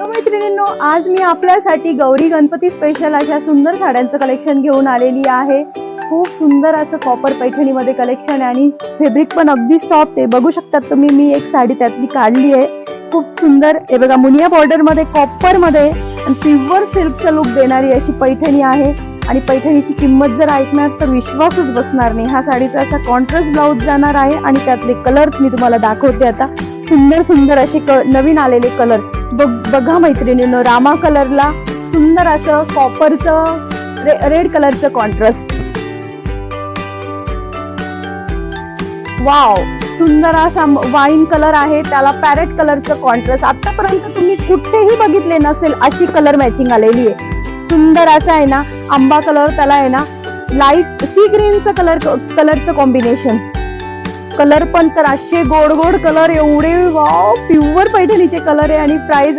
Hello मैत्रिणींनो, आज मी आपल्यासाठी गौरी गणपती स्पेशल अशा सुंदर साड्यांचं कलेक्शन घेऊन आलेली आहे। खूप सुंदर असं कॉपर पैठणीमध्ये कलेक्शन आहे आणि फॅब्रिक पण अगदी सॉफ्ट आहे। बघू शकता तुम्ही, मी एक साडी त्यातली काढली आहे। खूप सुंदर हे बघा, मुनिया बॉर्डर मध्ये कॉपर मध्ये आणि सिल्वर सिल्कचा लुक देणारी अशी पैठणी आहे। आणि पैठणीची किंमत जर ऐकणार तर विश्वासच बसणार नाही। हा साडीचा असा कॉन्ट्रास्ट ब्लाउज जाणार आहे आणि त्यातले कलर मी तुम्हाला दाखवते आता। सुंदर सुंदर असे नवीन आलेले कलर बघा मैत्रिणींनो, रामा कलरला सुंदर असं कॉपरचं रेड कलरचं कॉन्ट्रास्ट, वाव, सुंदर असा वाईन कलर आहे, त्याला पॅरेट कलरचं कॉन्ट्रास्ट। आतापर्यंत तुम्ही कुठेही बघितले नसेल अशी कलर मॅचिंग आलेली आहे। सुंदर असा आहे ना आंबा कलर, त्याला आहे ना लाईट सी ग्रीनचं कलरचं कॉम्बिनेशन। कलर पण तर असे गोड गोड कलर, एवढे वाव, प्युअर पैठणीचे कलर आहे आणि प्राइस